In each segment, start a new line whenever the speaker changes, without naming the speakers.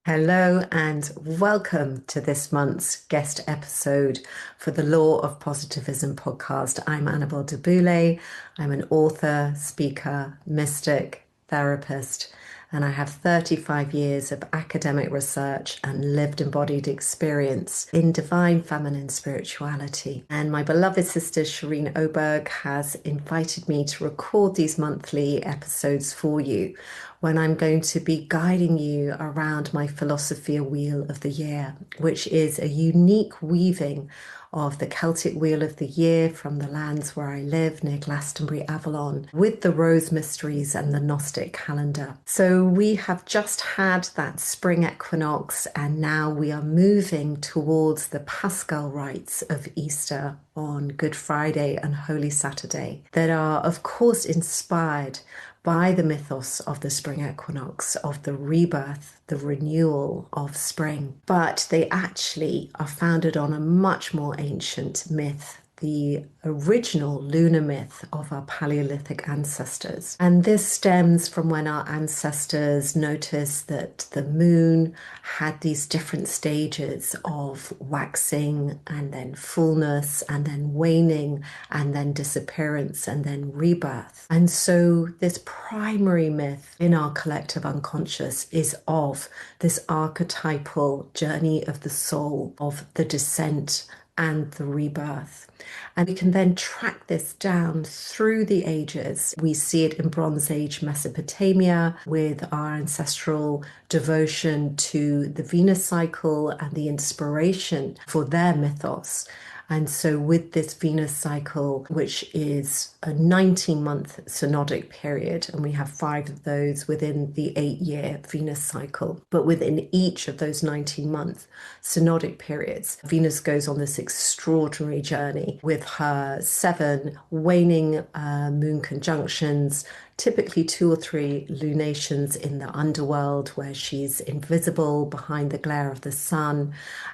Hello and welcome to this month's guest episode for the Law of Positivism podcast. I'm Annabel Du Boulay. I'm an author, speaker, mystic, therapist, and I have 35 years of academic research and lived embodied experience in divine feminine spirituality. And my beloved sister Shireen Oberg has invited me to record these monthly episodes for you when I'm going to be guiding you around my Philosophia Wheel of the Year, which is a unique weaving of the Celtic Wheel of the Year from the lands where I live near Glastonbury, Avalon, with the Rose Mysteries and the Gnostic calendar. So we have just had that spring equinox, and now we are moving towards the Paschal rites of Easter on Good Friday and Holy Saturday that are, of course, inspired by the mythos of the spring equinox, of the rebirth, the renewal of spring. But they actually are founded on a much more ancient myth, the original lunar myth of our Paleolithic ancestors. And this stems from when our ancestors noticed that the moon had these different stages of waxing and then fullness and then waning and then disappearance and then rebirth. And so this primary myth in our collective unconscious is of this archetypal journey of the soul, of the descent and the rebirth. And we can then track this down through the ages. We see it in Bronze Age Mesopotamia with our ancestral devotion to the Venus cycle and the inspiration for their mythos. And so with this Venus cycle, which is a 19-month synodic period, and we have 5 of those within the 8-year Venus cycle, but within each of those 19-month synodic periods, Venus goes on this extraordinary journey with her 7 waning moon conjunctions, typically 2 or 3 lunations in the underworld where she's invisible behind the glare of the sun.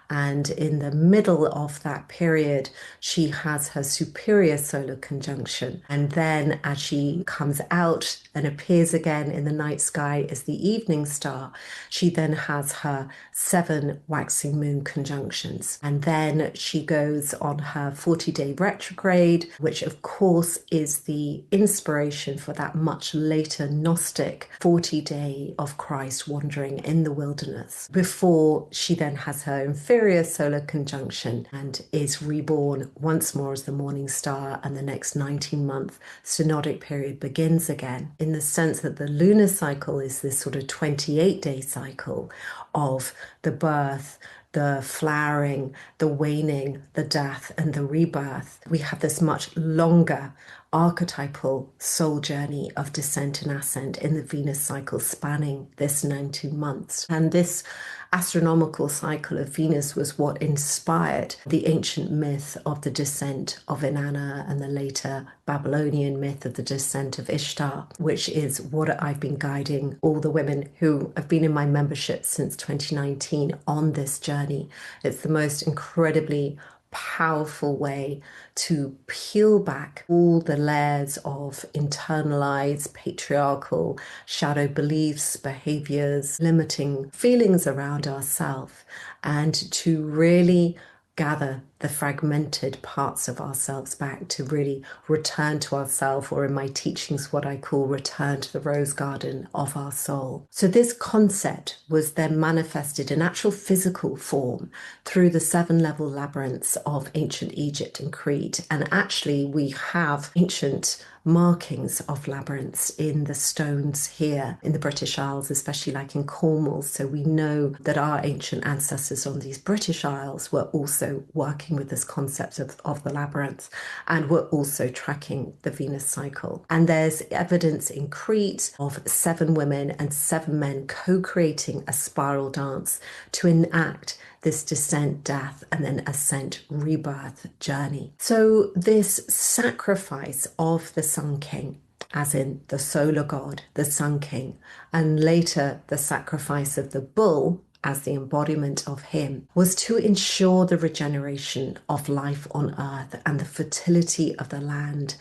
And in the middle of that period, she has her superior solar conjunction. And then as she comes out and appears again in the night sky as the evening star, she then has her 7 waxing moon conjunctions. And then she goes on her 40-day retrograde, which of course is the inspiration for that much later Gnostic 40-day of Christ wandering in the wilderness, before she then has her inferior solar conjunction and is reborn once more as the morning star, and the next 19-month synodic period begins again, in the sense that the lunar cycle is this sort of 28-day cycle of the birth, the flowering, the waning, the death, and the rebirth. We have this much longer archetypal soul journey of descent and ascent in the Venus cycle spanning this 19 months. And this astronomical cycle of Venus was what inspired the ancient myth of the descent of Inanna and the later Babylonian myth of the descent of Ishtar, which is what I've been guiding all the women who have been in my membership since 2019 on this journey. It's the most incredibly powerful way to peel back all the layers of internalized patriarchal shadow beliefs, behaviors, limiting feelings around ourselves, and to really gather the fragmented parts of ourselves back, to really return to ourselves, or in my teachings, what I call return to the rose garden of our soul. So this concept was then manifested in actual physical form through the 7-level labyrinths of ancient Egypt and Crete. And actually we have ancient markings of labyrinths in the stones here in the British Isles, especially like in Cornwall. So we know that our ancient ancestors on these British Isles were also working with this concept of the labyrinth, and were also tracking the Venus cycle. And there's evidence in Crete of 7 women and 7 men co-creating a spiral dance to enact this descent, death, and then ascent, rebirth journey. So this sacrifice of the Sun King, as in the solar god, the Sun King, and later the sacrifice of the bull as the embodiment of him, was to ensure the regeneration of life on earth and the fertility of the land.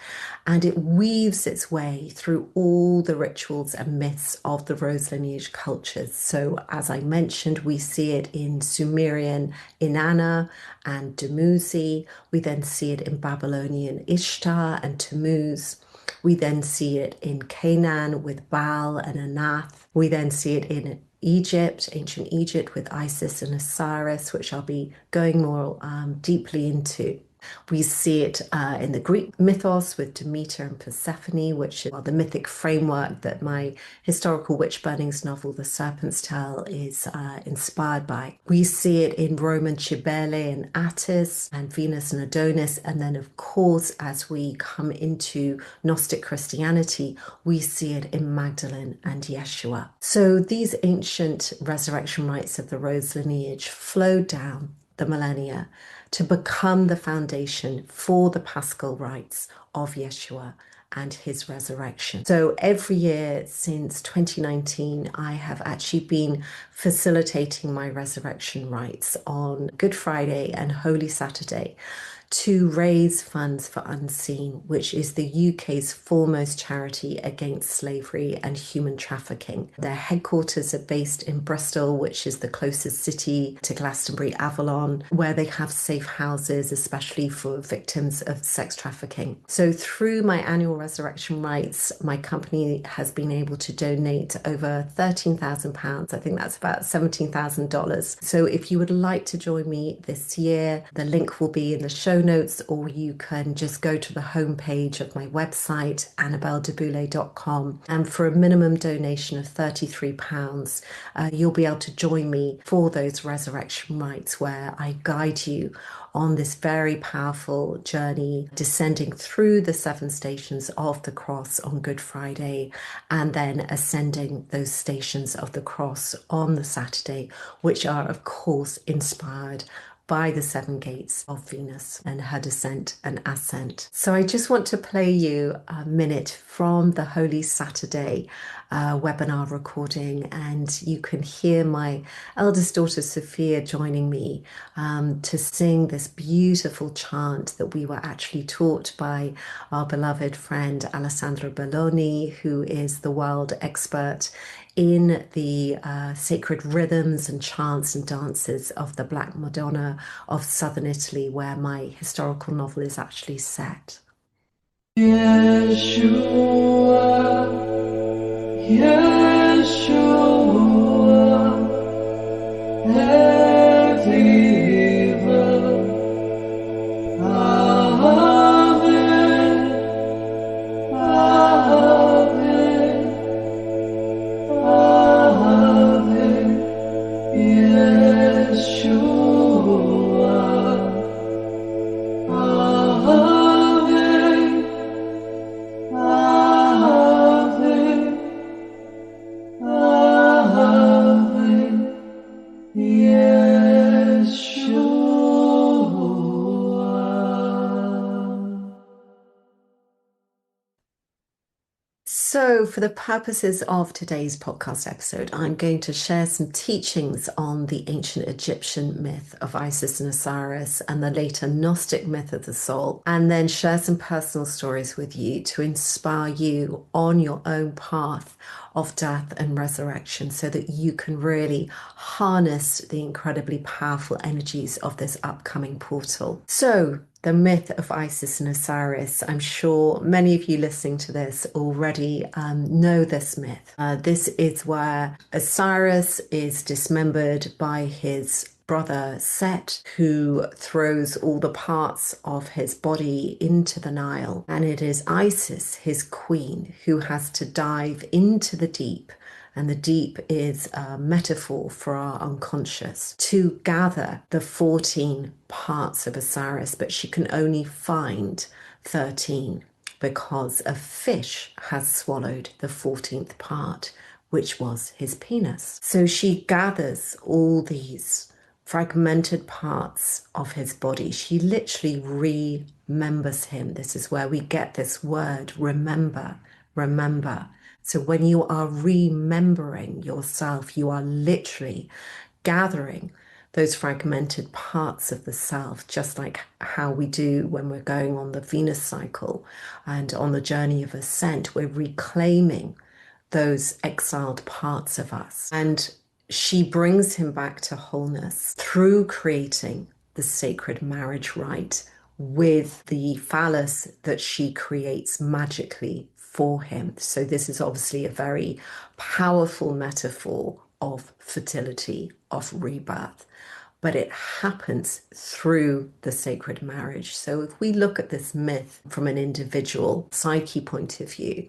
And it weaves its way through all the rituals and myths of the rose lineage cultures. So, as I mentioned, we see it in Sumerian Inanna and Dumuzi. We then see it in Babylonian Ishtar and Tammuz. We then see it in Canaan with Baal and Anath. We then see it in Egypt, ancient Egypt, with Isis and Osiris, which I'll be going more deeply into. We see it in the Greek mythos with Demeter and Persephone, which is the mythic framework that my historical witch burnings novel, The Serpent's Tale, is inspired by. We see it in Roman Cybele and Attis and Venus and Adonis. And then, of course, as we come into Gnostic Christianity, we see it in Magdalene and Yeshua. So these ancient resurrection rites of the rose lineage flowed down the millennia to become the foundation for the Paschal rites of Yeshua and his resurrection. So every year since 2019, I have actually been facilitating my resurrection rites on Good Friday and Holy Saturday to raise funds for Unseen, which is the UK's foremost charity against slavery and human trafficking. Their headquarters are based in Bristol, which is the closest city to Glastonbury, Avalon, where they have safe houses, especially for victims of sex trafficking. So through my annual resurrection rites, my company has been able to donate over £13,000. I think that's about $17,000. So if you would like to join me this year, the link will be in the show notes, or you can just go to the homepage of my website, annabeldebuboulay.com, and for a minimum donation of £33, you'll be able to join me for those resurrection rites, where I guide you on this very powerful journey, descending through the 7 stations of the cross on Good Friday, and then ascending those stations of the cross on the Saturday, which are, of course, inspired by the 7 gates of Venus and her descent and ascent. So I just want to play you a minute from the Holy Saturday webinar recording, and you can hear my eldest daughter Sophia joining me to sing this beautiful chant that we were actually taught by our beloved friend Alessandro Belloni, who is the world expert in the sacred rhythms and chants and dances of the Black Madonna of southern Italy, where my historical novel is actually set. Yeshua, Yeshua, everywhere. Amen, Amen, Amen, Yeshua, Amen, Amen, Amen, Yeshua. So, for the purposes of today's podcast episode, I'm going to share some teachings on the ancient Egyptian myth of Isis and Osiris and the later Gnostic myth of the soul, and then share some personal stories with you to inspire you on your own path of death and resurrection, so that you can really harness the incredibly powerful energies of this upcoming portal. So, the myth of Isis and Osiris. I'm sure many of you listening to this already know this myth. This is where Osiris is dismembered by his brother Set, who throws all the parts of his body into the Nile. And it is Isis, his queen, who has to dive into the deep. And the deep is a metaphor for our unconscious, to gather the 14 parts of Osiris, but she can only find 13 because a fish has swallowed the 14th part, which was his penis. So she gathers all these fragmented parts of his body. She literally remembers him. This is where we get this word, remember, remember. So when you are remembering yourself, you are literally gathering those fragmented parts of the self, just like how we do when we're going on the Venus cycle and on the journey of ascent. We're reclaiming those exiled parts of us. And she brings him back to wholeness through creating the sacred marriage rite with the phallus that she creates magically for him. So this is obviously a very powerful metaphor of fertility, of rebirth, but it happens through the sacred marriage. So if we look at this myth from an individual psyche point of view,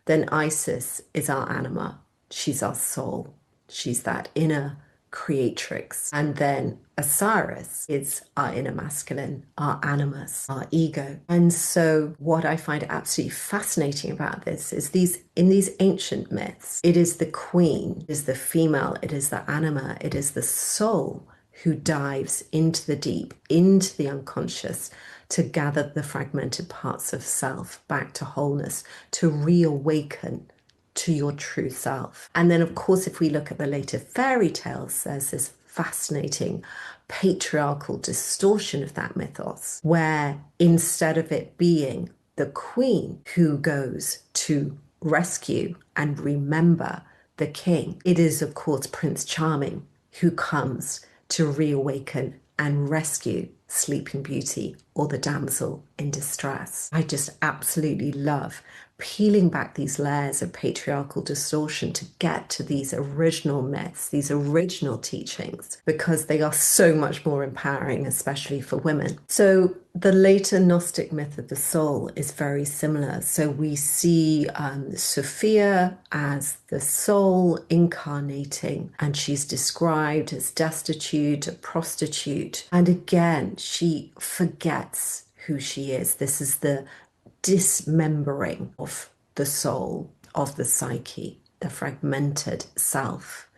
then Isis is our anima. She's our soul. She's that inner creatrix. And then Osiris is our inner masculine, our animus, our ego. And so what I find absolutely fascinating about this is in these ancient myths, it is the queen, it is the female, it is the anima, it is the soul who dives into the deep, into the unconscious, to gather the fragmented parts of self back to wholeness, to reawaken to your true self. And then, of course, if we look at the later fairy tales, there's this fascinating patriarchal distortion of that mythos, where instead of it being the queen who goes to rescue and remember the king, it is, of course, Prince Charming who comes to reawaken and rescue Sleeping Beauty or the damsel in distress. I just absolutely love peeling back these layers of patriarchal distortion to get to these original myths, these original teachings, because they are so much more empowering, especially for women. So the later Gnostic myth of the soul is very similar. So we see Sophia as the soul incarnating, and she's described as destitute, a prostitute. And again, she forgets who she is. This is the dismembering of the soul, of the psyche, the fragmented self.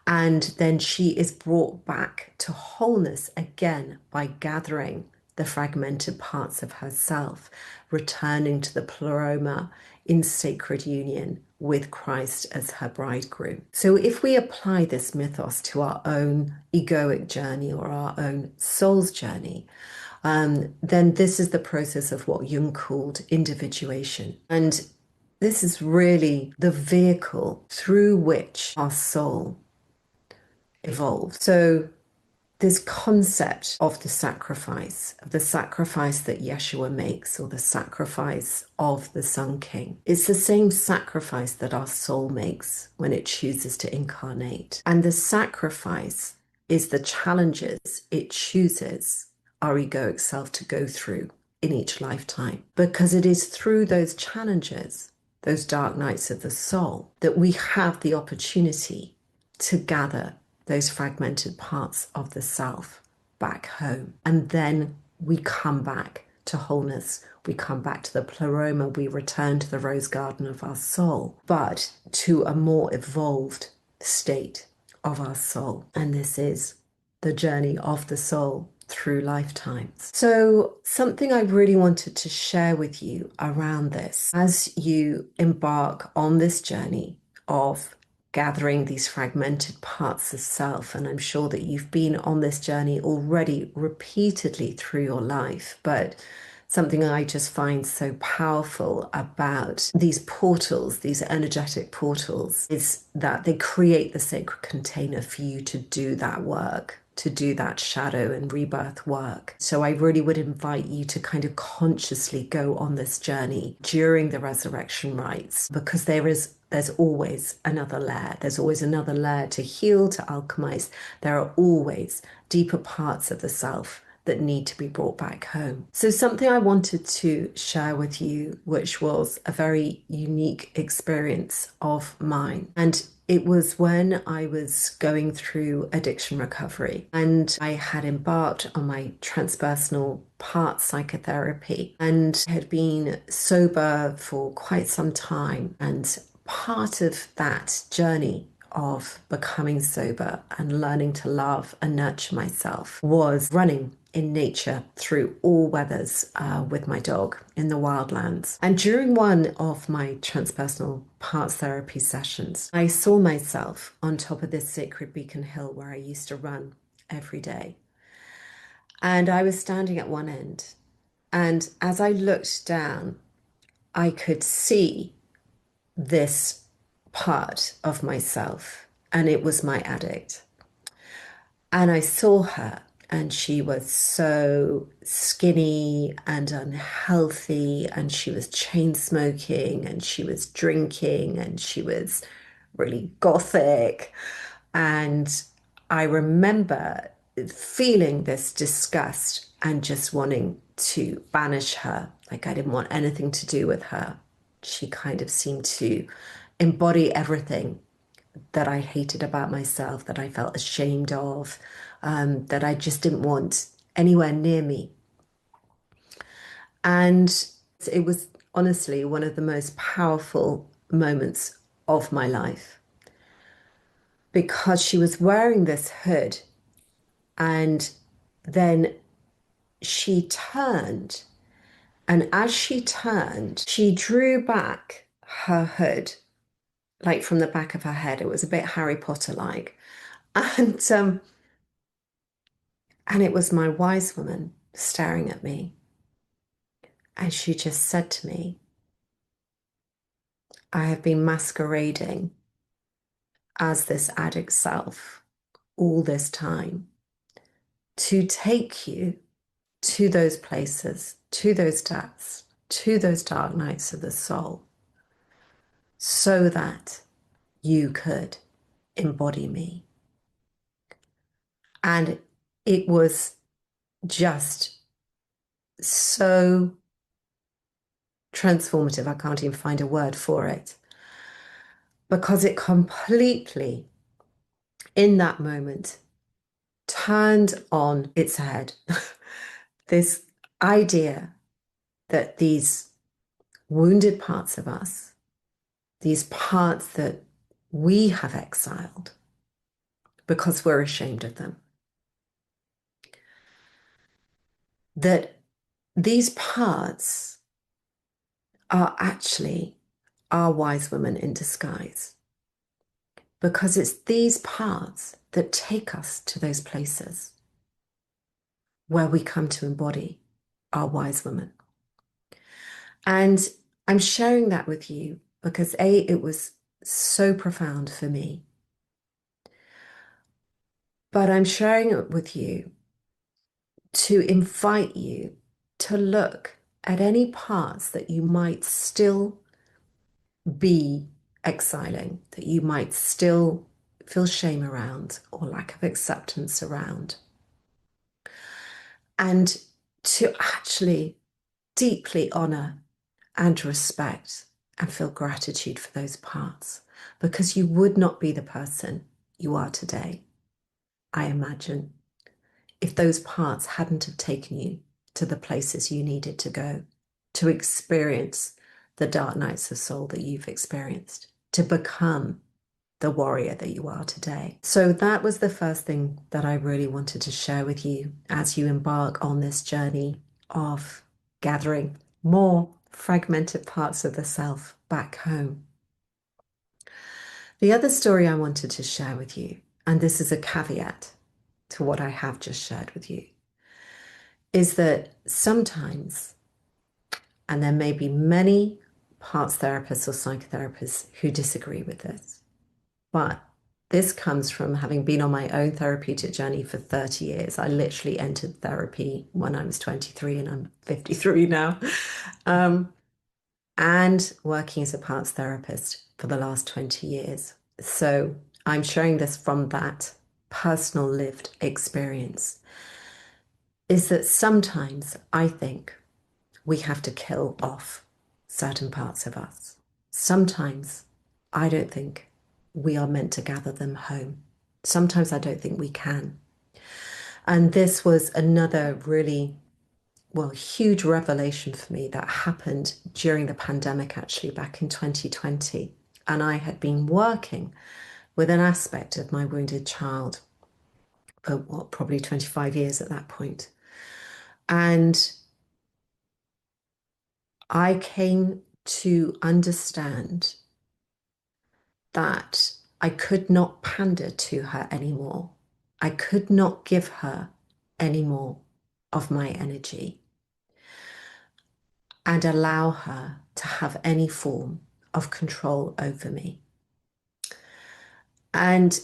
And then she is brought back to wholeness again by gathering the fragmented parts of herself, returning to the pleroma in sacred union with Christ as her bridegroom. So if we apply this mythos to our own egoic journey or our own soul's journey, then this is the process of what Jung called individuation. And this is really the vehicle through which our soul evolves. So this concept of the sacrifice that Yeshua makes, or the sacrifice of the Sun King, it's the same sacrifice that our soul makes when it chooses to incarnate. And the sacrifice is the challenges it chooses our egoic self to go through in each lifetime, because it is through those challenges, those dark nights of the soul, that we have the opportunity to gather those fragmented parts of the self back home. And then we come back to wholeness. We come back to the pleroma. We return to the rose garden of our soul, but to a more evolved state of our soul. And this is the journey of the soul through lifetimes. So something I really wanted to share with you around this, as you embark on this journey of gathering these fragmented parts of self, and I'm sure that you've been on this journey already repeatedly through your life, but something I just find so powerful about these portals, these energetic portals, is that they create the sacred container for you to do that work, to do that shadow and rebirth work. So I really would invite you to kind of consciously go on this journey during the resurrection rites, because there's always another layer. There's always another layer to heal, to alchemize. There are always deeper parts of the self that need to be brought back home. So something I wanted to share with you, which was a very unique experience of mine. And it was when I was going through addiction recovery, and I had embarked on my transpersonal part psychotherapy and had been sober for quite some time. And part of that journey of becoming sober and learning to love and nurture myself was running in nature through all weathers with my dog in the wildlands. And during one of my transpersonal parts therapy sessions, I saw myself on top of this sacred beacon hill where I used to run every day. And I was standing at one end. And as I looked down, I could see this part of myself, and it was my addict. And I saw her, and she was so skinny and unhealthy, and she was chain smoking, and she was drinking, and she was really gothic. And I remember feeling this disgust and just wanting to banish her. Like I didn't want anything to do with her. She kind of seemed to embody everything that I hated about myself, that I felt ashamed of, that I just didn't want anywhere near me. And it was honestly one of the most powerful moments of my life because she was wearing this hood and then she turned. And as she turned, she drew back her hood, like from the back of her head. It was a bit Harry Potter-like. And it was my wise woman staring at me. And she just said to me, I have been masquerading as this addict self all this time to take you to those places, to those depths, to those dark nights of the soul, so that you could embody me. And it was just so transformative. I can't even find a word for it because it completely, in that moment, turned on its head this idea that these wounded parts of us, these parts that we have exiled because we're ashamed of them, that these parts are actually our wise women in disguise, because it's these parts that take us to those places where we come to embody our wise women. And I'm sharing that with you because it was so profound for me. But I'm sharing it with you to invite you to look at any parts that you might still be exiling, that you might still feel shame around or lack of acceptance around. And to actually deeply honor and respect and feel gratitude for those parts, because you would not be the person you are today, I imagine, if those parts hadn't have taken you to the places you needed to go to experience the dark nights of soul that you've experienced, to become the warrior that you are today. So that was the first thing that I really wanted to share with you as you embark on this journey of gathering more fragmented parts of the self back home. The other story I wanted to share with you, and this is a caveat to what I have just shared with you, is that sometimes, and there may be many parts therapists or psychotherapists who disagree with this, but this comes from having been on my own therapeutic journey for 30 years. I literally entered therapy when I was 23 and I'm 53 now. And working as a parts therapist for the last 20 years. So I'm sharing this from that personal lived experience, is that sometimes I think we have to kill off certain parts of us. Sometimes I don't think we are meant to gather them home. Sometimes I don't think we can. And this was another really, well, huge revelation for me that happened during the pandemic, actually, back in 2020. And I had been working with an aspect of my wounded child for what, probably 25 years at that point. And I came to understand that I could not pander to her anymore. I could not give her any more of my energy and allow her to have any form of control over me. And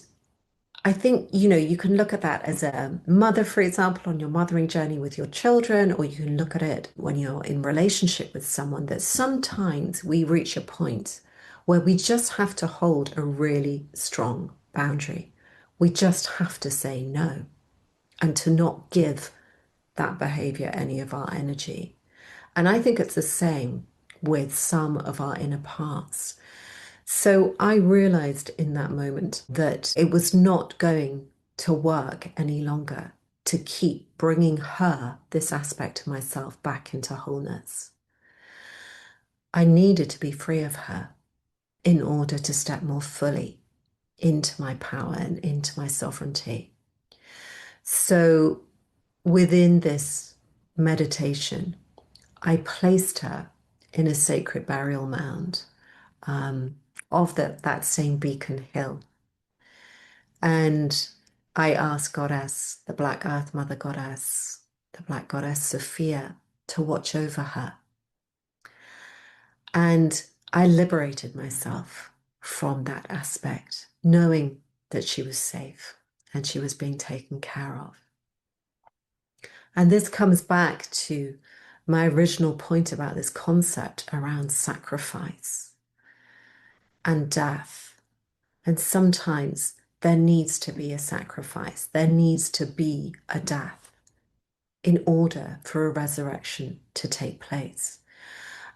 I think, you can look at that as a mother, for example, on your mothering journey with your children, or you can look at it when you're in relationship with someone, that sometimes we reach a point where we just have to hold a really strong boundary. We just have to say no and to not give that behavior any of our energy. And I think it's the same with some of our inner parts. So I realized in that moment that it was not going to work any longer to keep bringing her, this aspect of myself, back into wholeness. I needed to be free of her in order to step more fully into my power and into my sovereignty. So within this meditation, I placed her in a sacred burial mound of that same Beacon Hill. And I asked Goddess, the Black Earth Mother Goddess, the Black Goddess Sophia, to watch over her. And I liberated myself from that aspect, knowing that she was safe and she was being taken care of. And this comes back to my original point about this concept around sacrifice and death. And sometimes there needs to be a sacrifice, there needs to be a death in order for a resurrection to take place.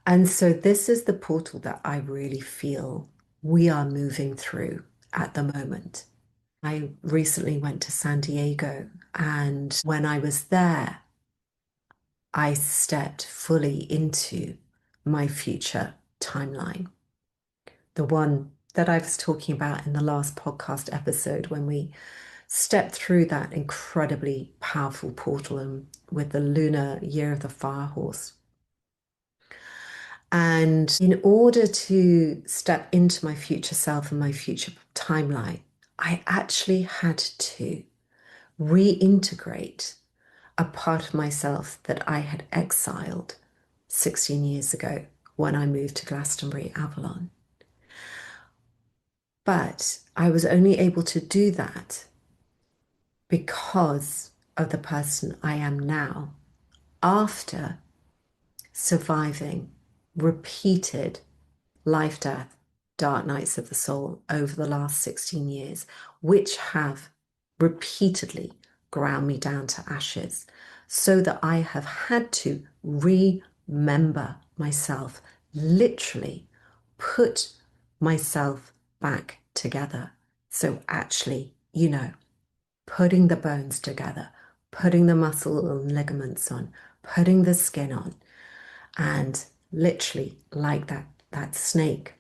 And so this is the portal that I really feel we are moving through at the moment. I recently went to San Diego, and when I was there, I stepped fully into my future timeline, the one that I was talking about in the last podcast episode when we stepped through that incredibly powerful portal and with the lunar year of the fire horse. And in order to step into my future self and my future timeline, I actually had to reintegrate a part of myself that I had exiled 16 years ago when I moved to Glastonbury, Avalon. But I was only able to do that because of the person I am now, after surviving repeated life, death, dark nights of the soul over the last 16 years, which have repeatedly ground me down to ashes, so that I have had to remember myself, literally put myself back together. So actually, putting the bones together, putting the muscle and ligaments on, putting the skin on, and literally like that snake,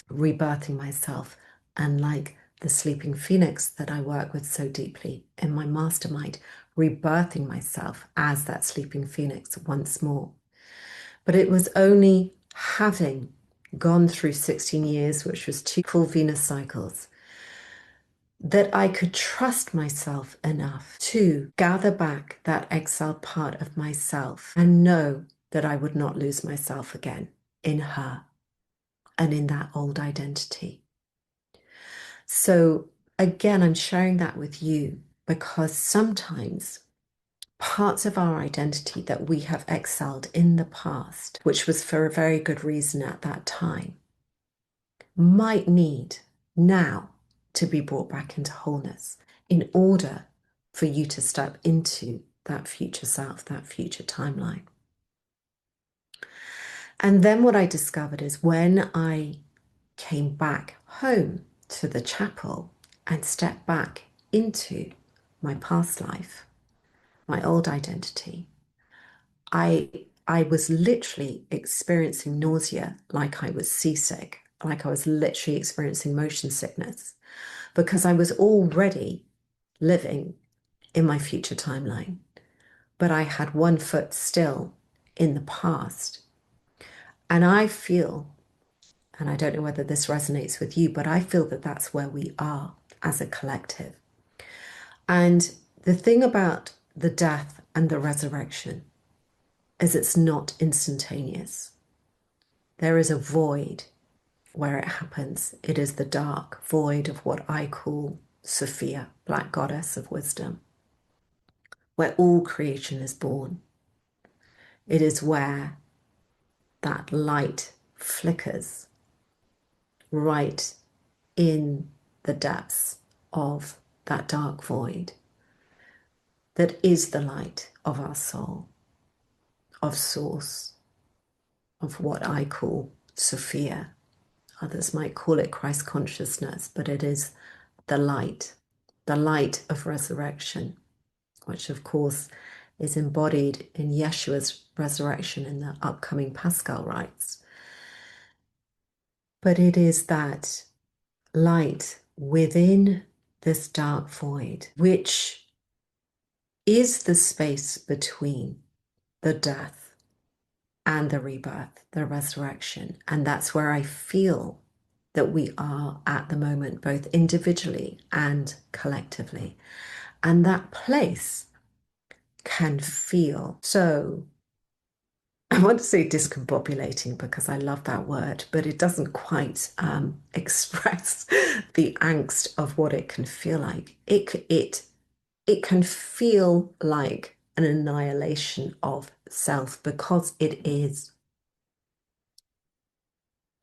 rebirthing myself, and like the sleeping phoenix that I work with so deeply in my mastermind, rebirthing myself as that sleeping phoenix once more. But it was only having gone through 16 years, which was 2 full Venus cycles, that I could trust myself enough to gather back that exiled part of myself and know that I would not lose myself again in her and in that old identity. So again, I'm sharing that with you because sometimes parts of our identity that we have exiled in the past, which was for a very good reason at that time, might need now to be brought back into wholeness in order for you to step into that future self, that future timeline. And then what I discovered is when I came back home to the chapel and stepped back into my past life, my old identity, I was literally experiencing nausea, like I was seasick, like I was literally experiencing motion sickness. because I was already living in my future timeline, but I had one foot still in the past. And I feel, and I don't know whether this resonates with you, but I feel that that's where we are as a collective. And the thing about the death and the resurrection is it's not instantaneous. There is a void where it happens. It is the dark void of what I call Sophia, Black Goddess of Wisdom, where all creation is born. It is where that light flickers right in the depths of that dark void that is the light of our soul, of source, of what I call Sophia. Others might call it Christ consciousness, but it is the light of resurrection, which of course is embodied in Yeshua's resurrection in the upcoming Paschal rites. But it is that light within this dark void, which is the space between the death and the rebirth, the resurrection. And that's where I feel that we are at the moment, both individually and collectively. And that place can feel so, I want to say discombobulating because I love that word, but it doesn't quite express the angst of what it can feel like. It can feel like an annihilation of self because it is.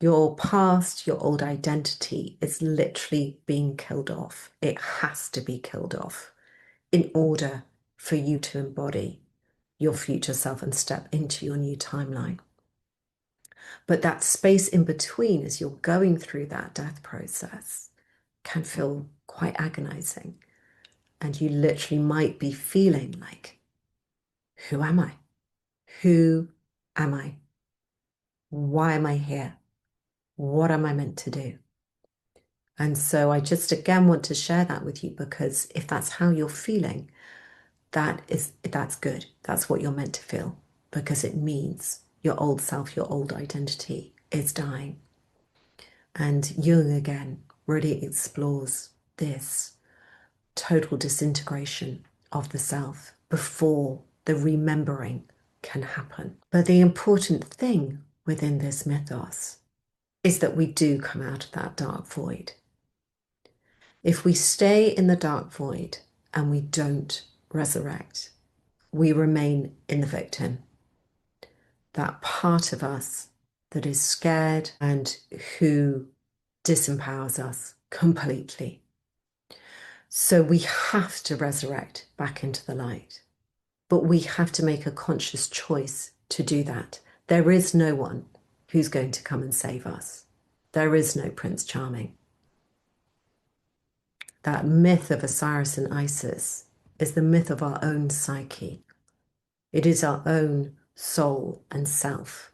Your past, your old identity is literally being killed off. It has to be killed off in order for you to embody your future self and step into your new timeline. But that space in between, as you're going through that death process, can feel quite agonizing. And you literally might be feeling like, who am I? Who am I? Why am I here? What am I meant to do? And so I just again want to share that with you, because if that's how you're feeling, that's good. That's what you're meant to feel, because it means your old self, your old identity is dying. And Jung again really explores this total disintegration of the self before the remembering can happen. But the important thing within this mythos is that we do come out of that dark void. If we stay in the dark void and we don't resurrect, we remain in the victim. That part of us that is scared and who disempowers us completely. So we have to resurrect back into the light, but we have to make a conscious choice to do that. There is no one who's going to come and save us. There is no Prince Charming. That myth of Osiris and Isis is the myth of our own psyche. It is our own soul and self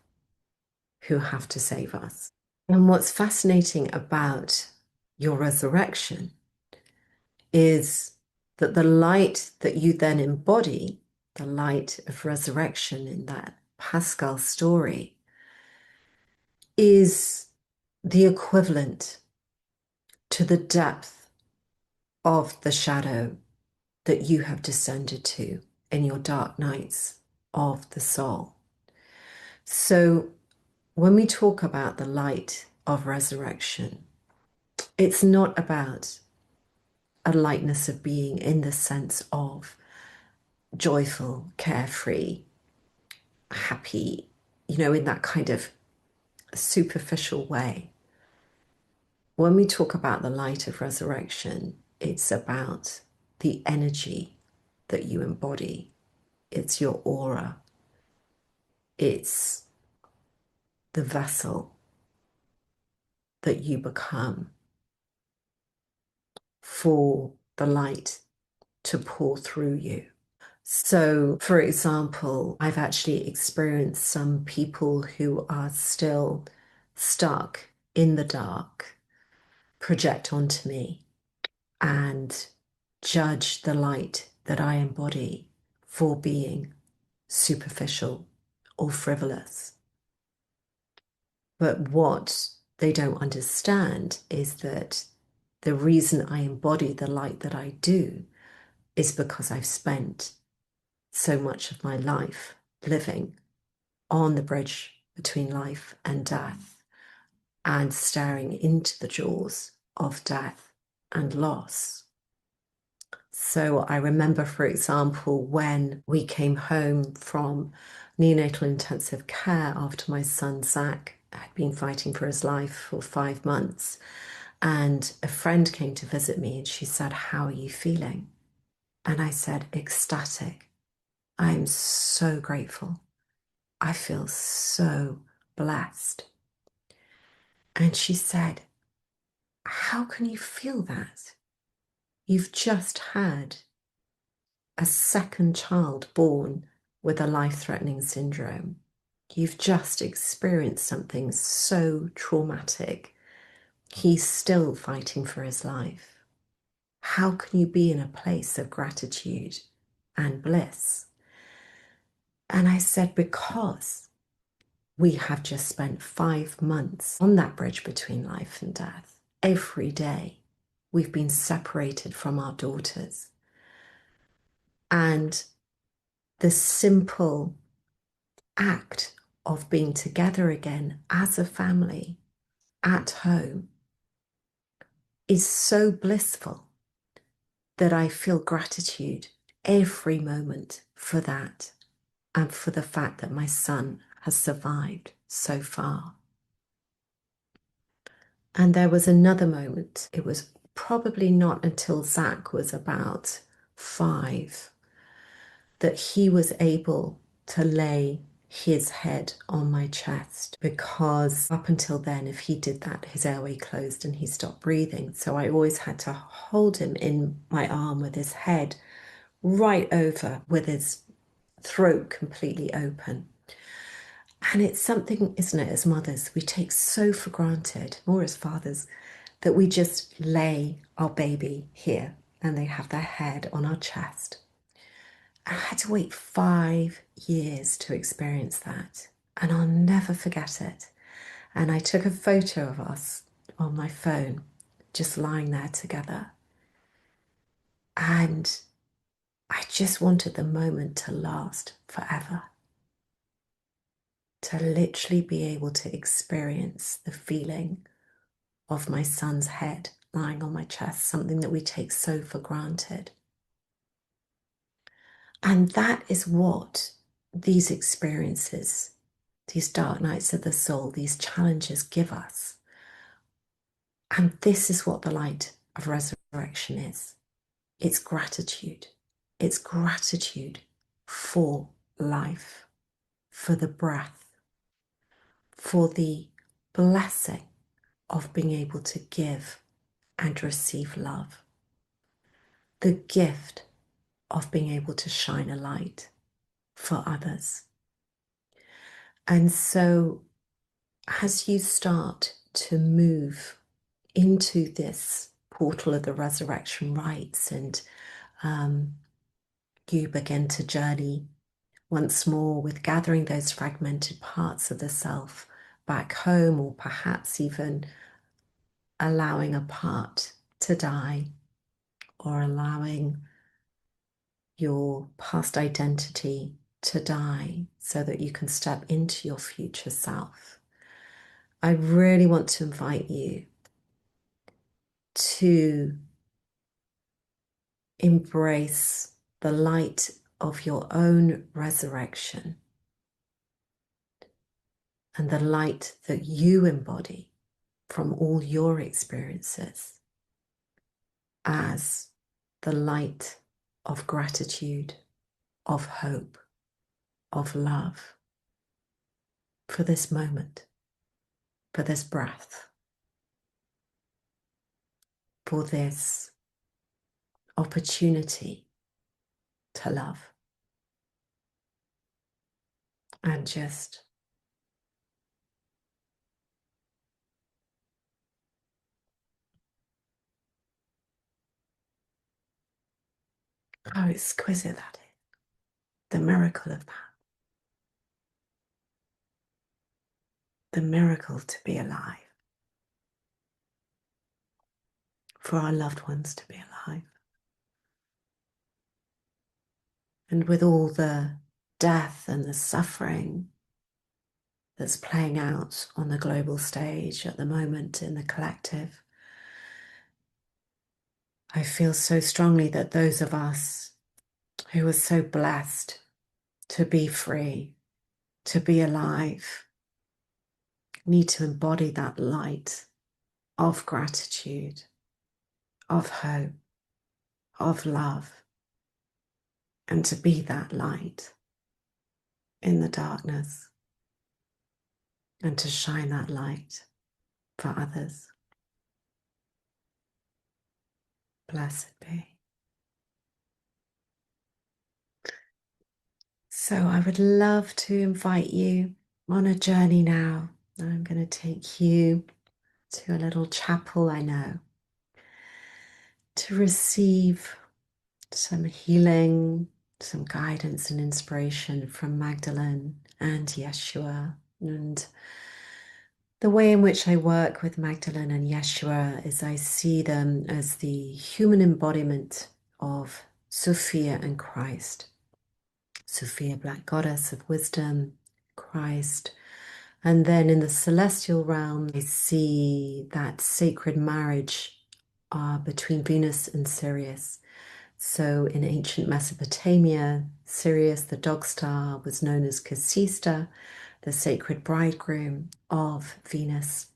who have to save us. And what's fascinating about your resurrection is that the light that you then embody, the light of resurrection in that Paschal story, is the equivalent to the depth of the shadow that you have descended to in your dark nights of the soul. So when we talk about the light of resurrection, it's not about a lightness of being in the sense of joyful, carefree, happy, in that kind of superficial way. When we talk about the light of resurrection, it's about the energy that you embody. It's your aura. It's the vessel that you become for the light to pour through you. So, for example, I've actually experienced some people who are still stuck in the dark project onto me and judge the light that I embody for being superficial or frivolous. But what they don't understand is that the reason I embody the light that I do is because I've spent so much of my life living on the bridge between life and death and staring into the jaws of death and loss. So I remember, for example, when we came home from neonatal intensive care after my son Zach had been fighting for his life for 5 months, and a friend came to visit me and she said, "How are you feeling?" And I said, "Ecstatic. I'm so grateful. I feel so blessed." And she said, "How can you feel that? You've just had a second child born with a life-threatening syndrome. You've just experienced something so traumatic. He's still fighting for his life. How can you be in a place of gratitude and bliss?" And I said, "Because we have just spent 5 months on that bridge between life and death. Every day we've been separated from our daughters. And the simple act of being together again as a family at home is so blissful that I feel gratitude every moment for that and for the fact that my son has survived so far." And there was another moment. It was probably not until Zach was about 5 that he was able to lay his head on my chest, because up until then, if he did that, his airway closed and he stopped breathing. So I always had to hold him in my arm with his head right over, with his throat completely open. And it's something, isn't it, as mothers, we take so for granted, or as fathers, that we just lay our baby here and they have their head on our chest. And I had to wait 5 years to experience that, and I'll never forget it. And I took a photo of us on my phone, just lying there together. And I just wanted the moment to last forever, to literally be able to experience the feeling of my son's head lying on my chest, something that we take so for granted. And that is what these experiences, these dark nights of the soul, these challenges give us. And this is what the light of resurrection is. It's gratitude. It's gratitude for life, for the breath, for the blessing of being able to give and receive love, the gift of being able to shine a light for others. And so as you start to move into this portal of the resurrection rites, and you begin to journey once more with gathering those fragmented parts of the self back home, or perhaps even allowing a part to die, or allowing your past identity to die so that you can step into your future self. I really want to invite you to embrace the light of your own resurrection and the light that you embody from all your experiences as the light of gratitude, of hope, of love for this moment, for this breath, for this opportunity to love. And just How exquisite that is. The miracle of that. The miracle to be alive. For our loved ones to be alive. And with all the death and the suffering that's playing out on the global stage at the moment in the collective, I feel so strongly that those of us who are so blessed to be free, to be alive, need to embody that light of gratitude, of hope, of love, and to be that light in the darkness and to shine that light for others. Blessed be. So I would love to invite you on a journey now. I'm going to take you to a little chapel I know to receive some healing, some guidance and inspiration from Magdalene and Yeshua. And the way in which I work with Magdalene and Yeshua is I see them as the human embodiment of Sophia and Christ. Sophia, Black Goddess of Wisdom, Christ. And then in the celestial realm, I see that sacred marriage between Venus and Sirius. So in ancient Mesopotamia, Sirius, the dog star, was known as Casista, the sacred bridegroom of Venus.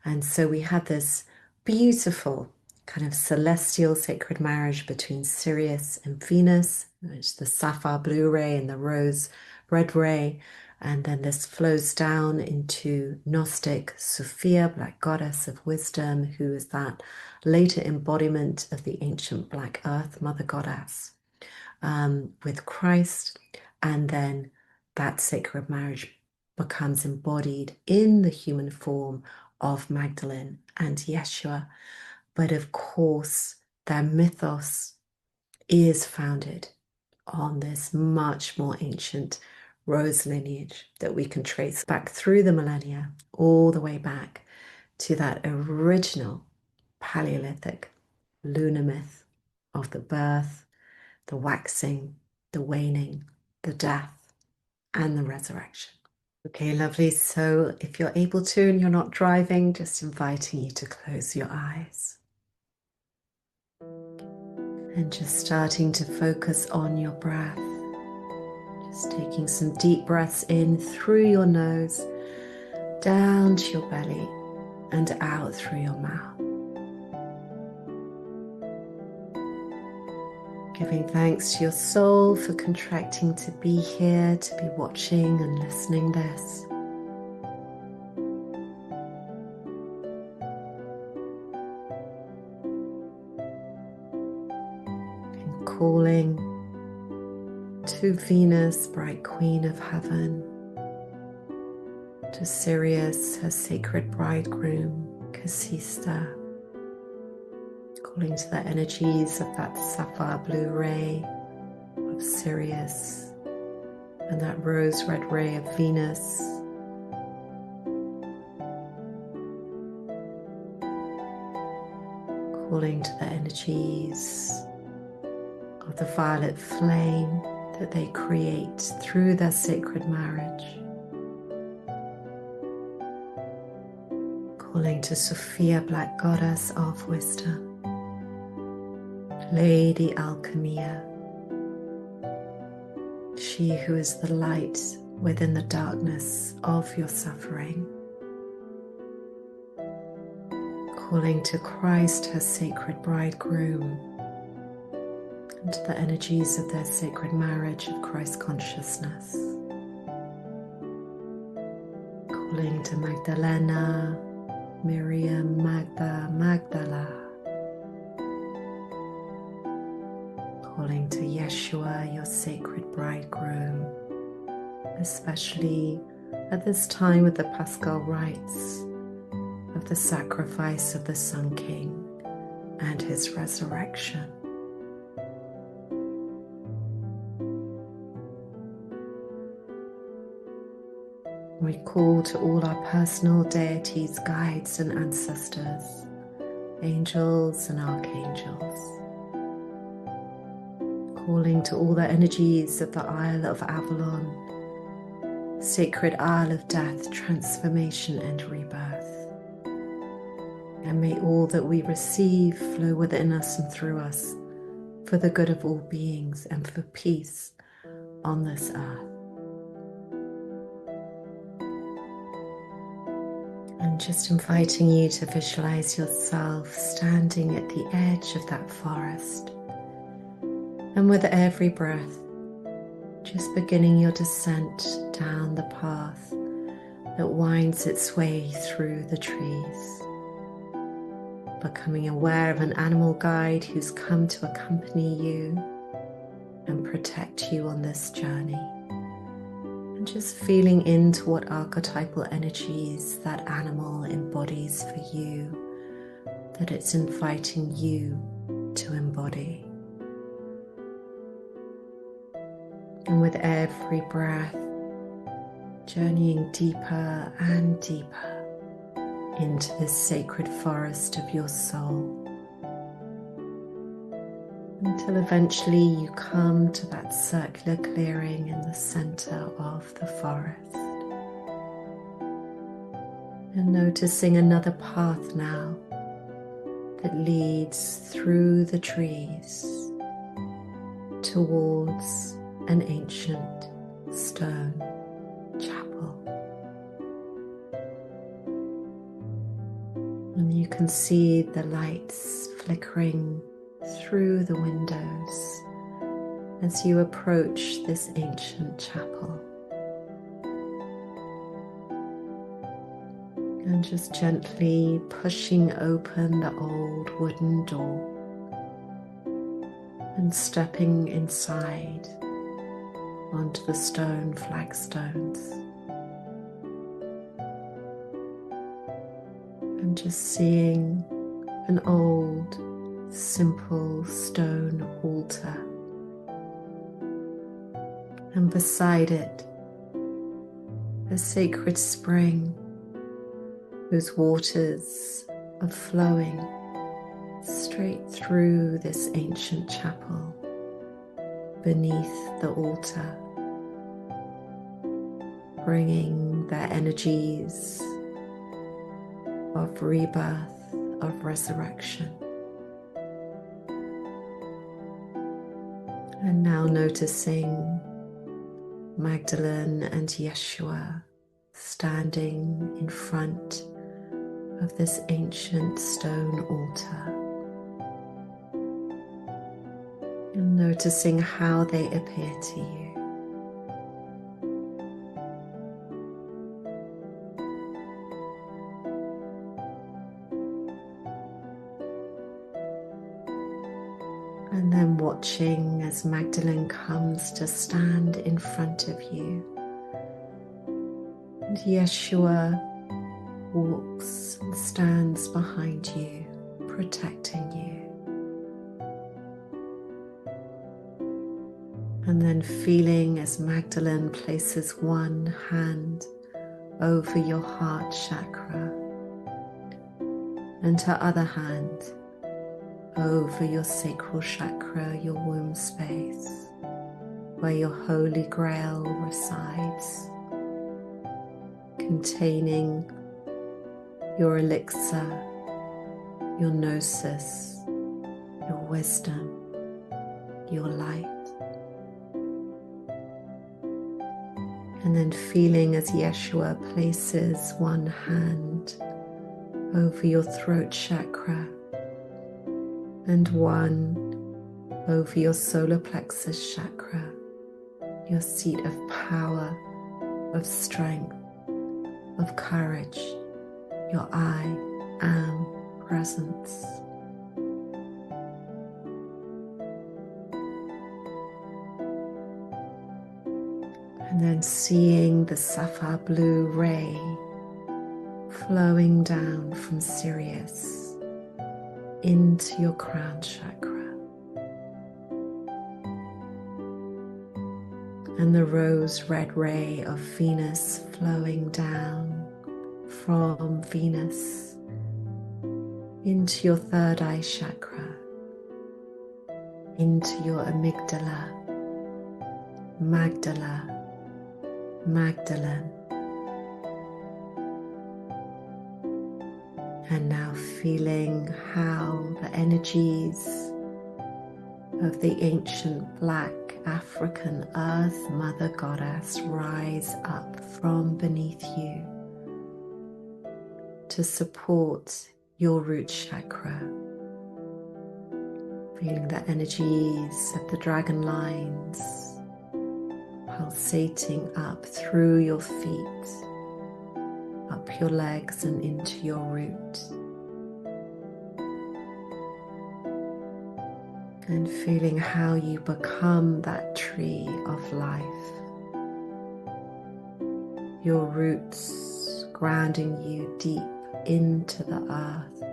And so we had this beautiful kind of celestial sacred marriage between Sirius and Venus, which is the sapphire blue ray and the rose red ray. And then this flows down into Gnostic Sophia, Black Goddess of Wisdom, who is that later embodiment of the ancient Black Earth Mother Goddess, with Christ. And then that sacred marriage becomes embodied in the human form of Magdalene and Yeshua. But of course, their mythos is founded on this much more ancient rose lineage that we can trace back through the millennia, all the way back to that original Paleolithic lunar myth of the birth, the waxing, the waning, the death, and the resurrection. Okay, lovely. So if you're able to and you're not driving, just inviting you to close your eyes. And just starting to focus on your breath. Just taking some deep breaths in through your nose, down to your belly, and out through your mouth. Giving thanks to your soul for contracting to be here, to be watching and listening this. And calling to Venus, bright queen of heaven, to Sirius, her sacred bridegroom, Casista, calling to the energies of that sapphire blue ray of Sirius and that rose red ray of Venus. Calling to the energies of the violet flame that they create through their sacred marriage. Calling to Sophia, Black Goddess of Wisdom, Lady Alchemia, she who is the light within the darkness of your suffering. Calling to Christ, her sacred bridegroom, and to the energies of their sacred marriage of Christ consciousness. Calling to Magdalena, Miriam, Magda, Magdala. Calling to Yeshua, your sacred bridegroom, especially at this time with the Paschal rites of the sacrifice of the Sun King and his resurrection. We call to all our personal deities, guides and ancestors, angels and archangels. Calling to all the energies of the Isle of Avalon, sacred Isle of death, transformation and rebirth. And may all that we receive flow within us and through us for the good of all beings and for peace on this earth. I'm just inviting you to visualize yourself standing at the edge of that forest. And with every breath, just beginning your descent down the path that winds its way through the trees. Becoming aware of an animal guide who's come to accompany you and protect you on this journey. And just feeling into what archetypal energies that animal embodies for you, that it's inviting you to embody. And with every breath, journeying deeper and deeper into this sacred forest of your soul, until eventually you come to that circular clearing in the center of the forest. And noticing another path now that leads through the trees towards an ancient stone chapel. And you can see the lights flickering through the windows as you approach this ancient chapel. And just gently pushing open the old wooden door and stepping inside onto the stone flagstones. And just seeing an old, simple stone altar, and beside it a sacred spring whose waters are flowing straight through this ancient chapel beneath the altar, bringing their energies of rebirth, of resurrection. And now noticing Magdalene and Yeshua standing in front of this ancient stone altar. And noticing how they appear to you. And then watching as Magdalene comes to stand in front of you. And Yeshua walks and stands behind you, protecting you. And then feeling as Magdalene places one hand over your heart chakra and her other hand over your sacral chakra, your womb space, where your Holy Grail resides, containing your elixir, your gnosis, your wisdom, your light. And then feeling as Yeshua places one hand over your throat chakra and one over your solar plexus chakra, your seat of power, of strength, of courage, your I am presence. And then seeing the sapphire blue ray flowing down from Sirius into your crown chakra. and the rose red ray of Venus flowing down from Venus into your third eye chakra, into your amygdala, Magdalene. And now feeling how the energies of the ancient black African earth mother goddess rise up from beneath you to support your root chakra. Feeling the energies of the dragon lines pulsating up through your feet, up your legs and into your root. And feeling how you become that tree of life. Your roots grounding you deep into the earth,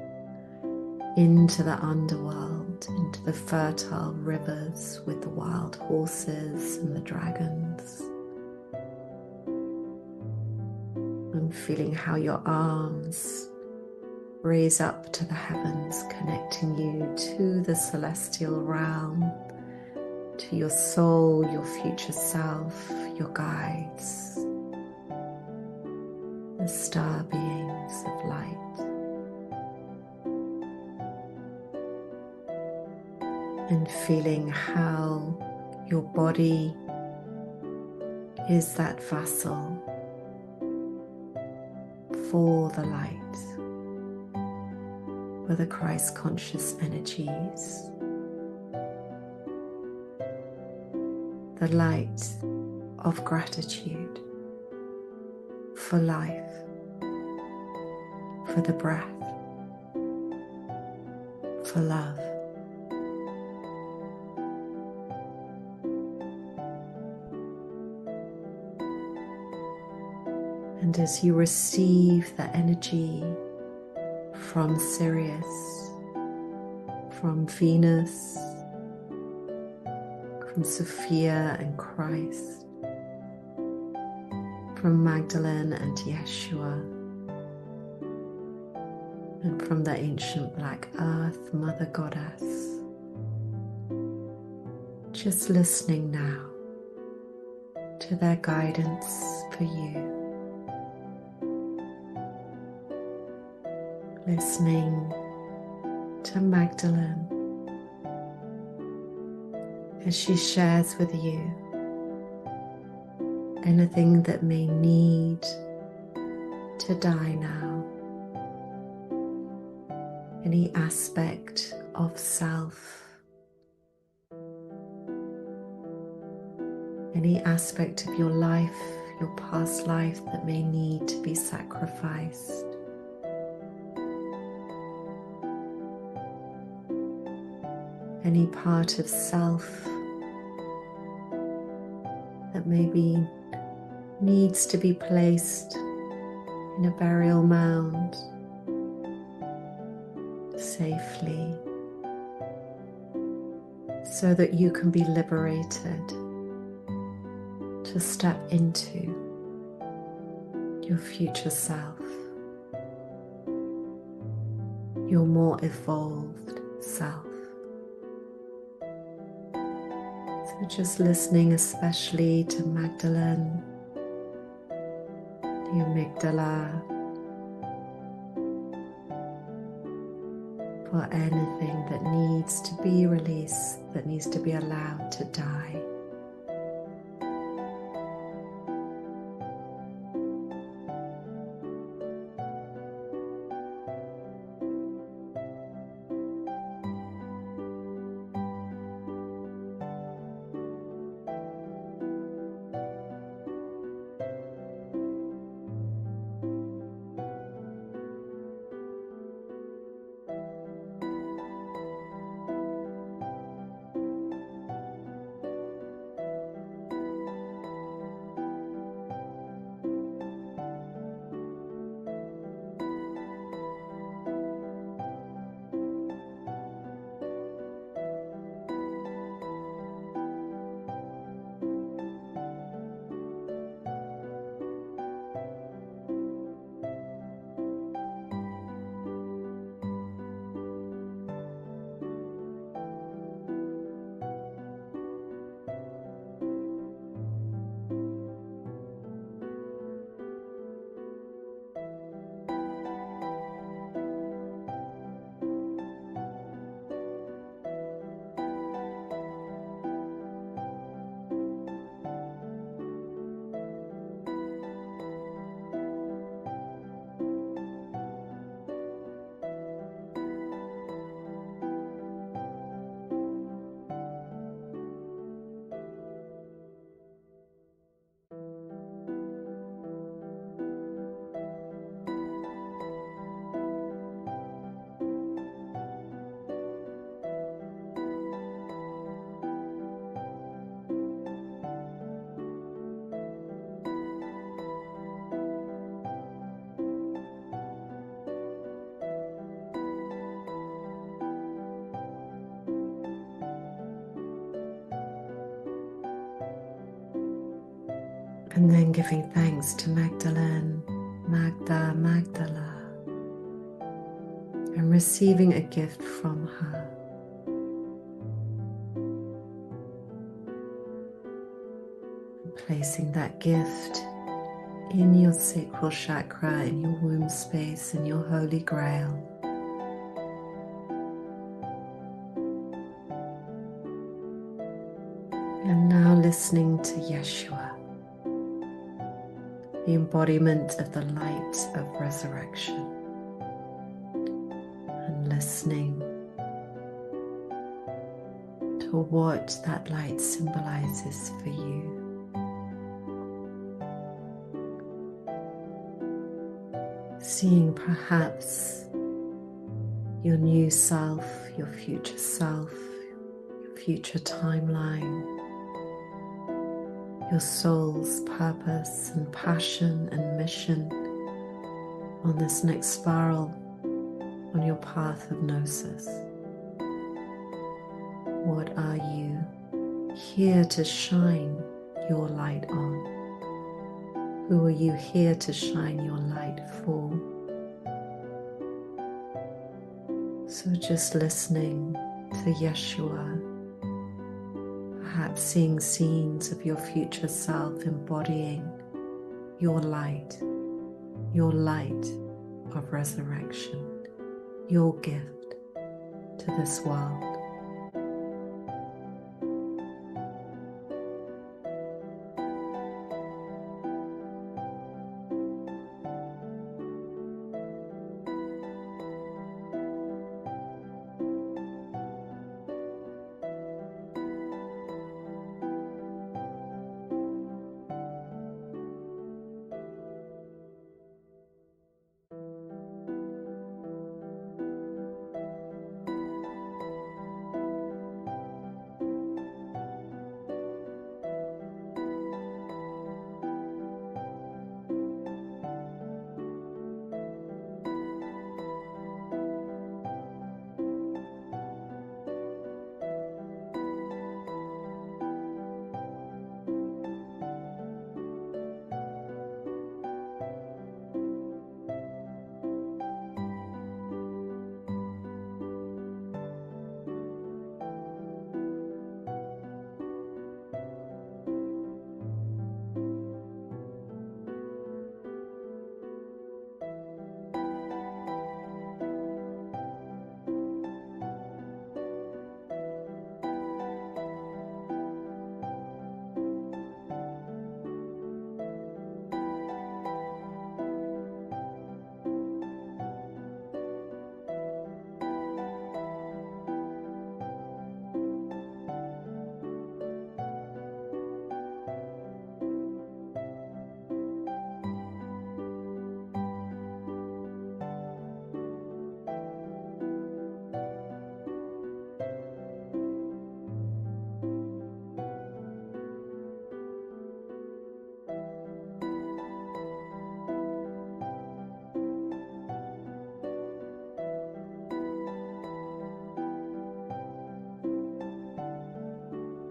into the underworld, into the fertile rivers with the wild horses and the dragons. And feeling how your arms raise up to the heavens, connecting you to the celestial realm, to your soul, your future self, your guides, the star beings of light. And feeling how your body is that vessel for the light, for the Christ conscious energies, the light of gratitude for life, for the breath, for love. And as you receive the energy from Sirius, from Venus, from Sophia and Christ, from Magdalene and Yeshua, and from the ancient black earth mother goddess, just listening now to their guidance for you. Listening to Magdalene as she shares with you anything that may need to die now, any aspect of self, any aspect of your life, your past life that may need to be sacrificed. Any part of self that maybe needs to be placed in a burial mound safely so that you can be liberated to step into your future self, your more evolved self. So just listening especially to Magdalene, the amygdala, for anything that needs to be released, that needs to be allowed to die. And then giving thanks to Magdalene, Magdala, and receiving a gift from her. And placing that gift in your sacral chakra, in your womb space, in your holy grail. And now listening to Yeshua, the embodiment of the light of resurrection, and listening to what that light symbolizes for you. Seeing perhaps your new self, your future timeline, your soul's purpose and passion and mission on this next spiral on your path of gnosis. What are you here to shine your light on? Who are you here to shine your light for? So just listening to Yeshua, perhaps seeing scenes of your future self embodying your light of resurrection, your gift to this world.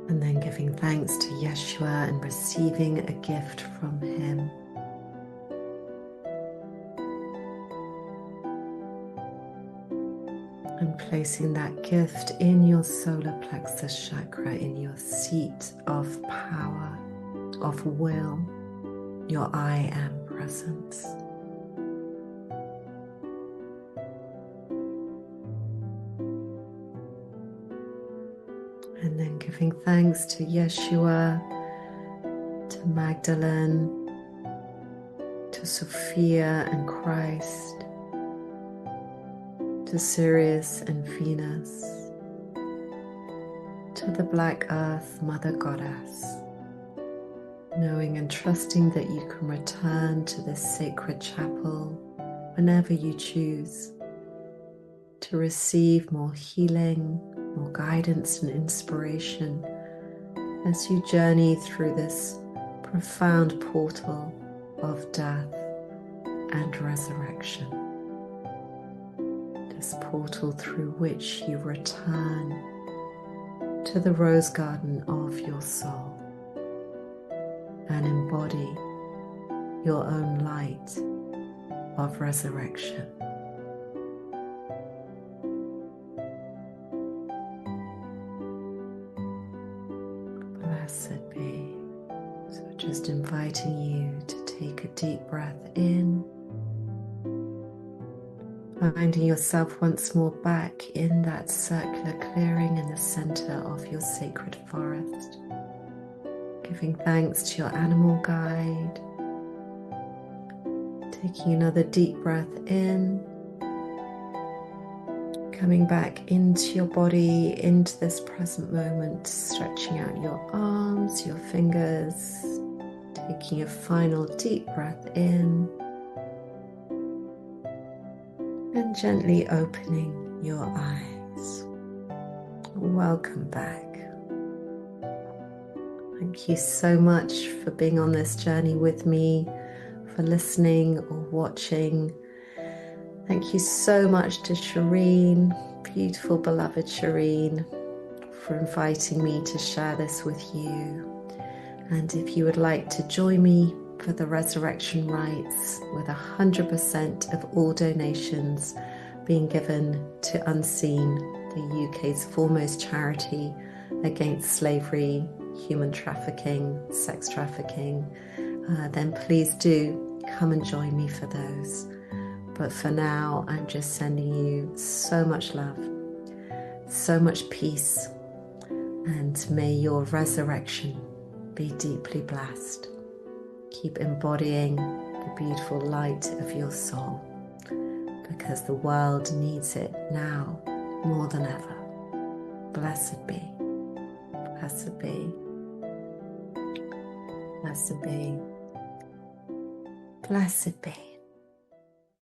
And then giving thanks to Yeshua and receiving a gift from him. And placing that gift in your solar plexus chakra, in your seat of power, of will, your I am presence. And then giving thanks to Yeshua, to Magdalene, to Sophia and Christ, to Sirius and Venus, to the Black Earth Mother Goddess, knowing and trusting that you can return to this sacred chapel whenever you choose to receive more healing, more guidance and inspiration as you journey through this profound portal of death and resurrection. This portal through which you return to the rose garden of your soul and embody your own light of resurrection. Blessed be. So just inviting you to take a deep breath in, finding yourself once more back in that circular clearing in the center of your sacred forest, giving thanks to your animal guide, taking another deep breath in, coming back into your body, into this present moment, stretching out your arms, your fingers, taking a final deep breath in, and gently opening your eyes. Welcome back. Thank you so much for being on this journey with me, for listening or watching. Thank you so much to Shireen, beautiful beloved Shireen, for inviting me to share this with you. And if you would like to join me for the resurrection rites, with 100% of all donations being given to Unseen, the UK's foremost charity against slavery, human trafficking, sex trafficking, then please do come and join me for those. But for now, I'm just sending you so much love, so much peace, and may your resurrection be deeply blessed. Keep embodying the beautiful light of your soul, because the world needs it now more than ever. Blessed be, blessed be, blessed be, blessed be.